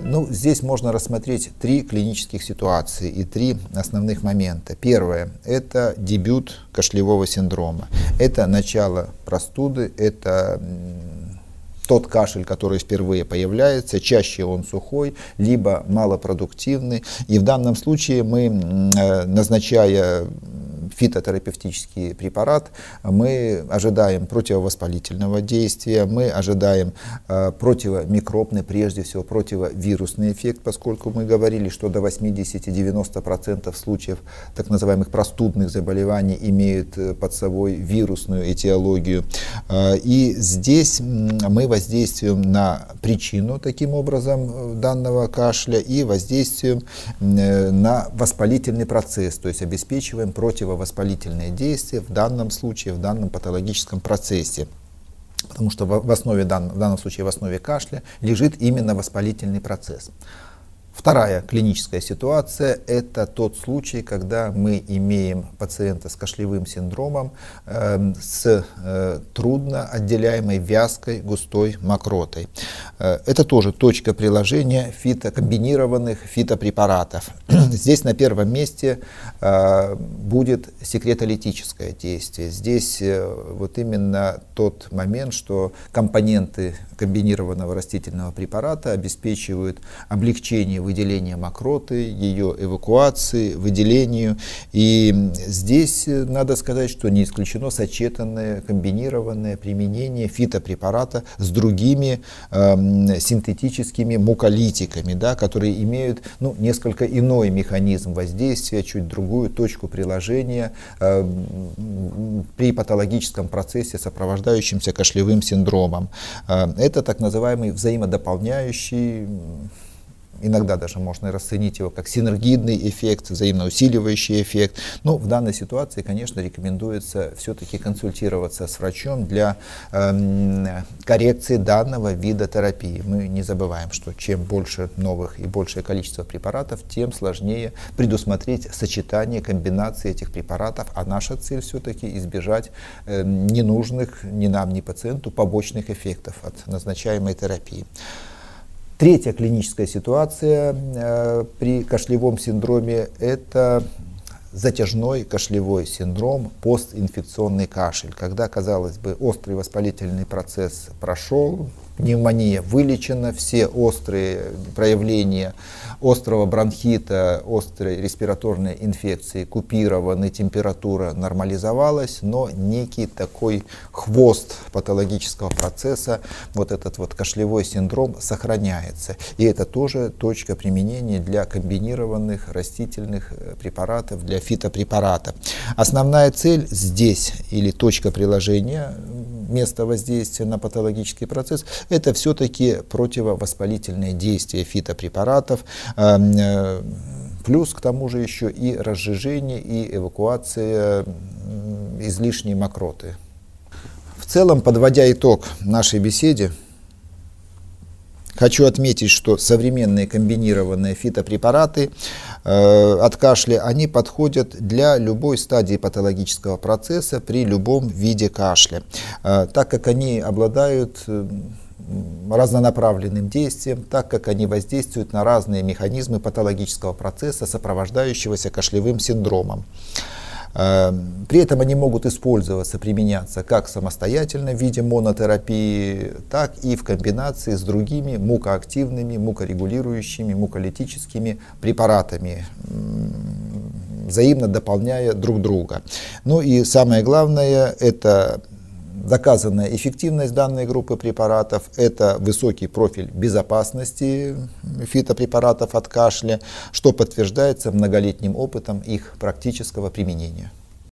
Ну, здесь можно рассмотреть три клинических ситуации и три основных момента. Первое – это дебют кашлевого синдрома. Это начало простуды, это тот кашель, который впервые появляется, чаще он сухой, либо малопродуктивный. И в данном случае мы, назначая фитотерапевтический препарат, мы ожидаем противовоспалительного действия, мы ожидаем противомикробный, прежде всего противовирусный эффект, поскольку мы говорили, что до 80-90% случаев так называемых простудных заболеваний имеют под собой вирусную этиологию. И здесь мы воздействуем на причину таким образом данного кашля и воздействуем на воспалительный процесс, то есть обеспечиваем противовоспалительные действия в данном случае, в данном патологическом процессе. Потому что в данном случае в основе кашля лежит именно воспалительный процесс. Вторая клиническая ситуация – это тот случай, когда мы имеем пациента с кашлевым синдромом с трудно отделяемой вязкой густой мокротой. Это тоже точка приложения комбинированных фитопрепаратов. Здесь на первом месте будет секретолитическое действие. Здесь вот именно тот момент, что компоненты комбинированного растительного препарата обеспечивают облегчение выделения мокроты, ее эвакуации, выделению. И здесь надо сказать, что не исключено сочетанное, комбинированное применение фитопрепарата с другими синтетическими муколитиками, да, которые имеют несколько иной механизм воздействия, чуть другую точку приложения при патологическом процессе, сопровождающемся кашлевым синдромом. Это так называемый взаимодополняющий, иногда даже можно расценить его как синергидный эффект, взаимоусиливающий эффект. Но в данной ситуации, конечно, рекомендуется все-таки консультироваться с врачом для коррекции данного вида терапии. Мы не забываем, что чем больше новых и большее количество препаратов, тем сложнее предусмотреть сочетание, комбинации этих препаратов. А наша цель все-таки избежать ненужных ни нам, ни пациенту побочных эффектов от назначаемой терапии. Третья клиническая ситуация при кашлевом синдроме – это затяжной кашлевой синдром, постинфекционный кашель, когда, казалось бы, острый воспалительный процесс прошел, пневмония вылечена, все острые проявления острого бронхита, острой респираторной инфекции купированы, температура нормализовалась, но некий такой хвост патологического процесса, вот этот вот кашлевой синдром, сохраняется. И это тоже точка применения для комбинированных растительных препаратов, для фитопрепаратов. Основная цель здесь, или точка приложения, место воздействия на патологический процесс, это все-таки противовоспалительное действие фитопрепаратов, плюс к тому же еще и разжижение и эвакуация излишней мокроты. В целом, подводя итог нашей беседе, хочу отметить, что современные комбинированные фитопрепараты от кашля, они подходят для любой стадии патологического процесса при любом виде кашля, так как они обладают разнонаправленным действием, так как они воздействуют на разные механизмы патологического процесса, сопровождающегося кашлевым синдромом. При этом они могут использоваться, применяться как самостоятельно в виде монотерапии, так и в комбинации с другими мукоактивными, мукорегулирующими, муколитическими препаратами, взаимно дополняя друг друга. Ну и самое главное, это доказанная эффективность данной группы препаратов, это высокий профиль безопасности фитопрепаратов от кашля, что подтверждается многолетним опытом их практического применения.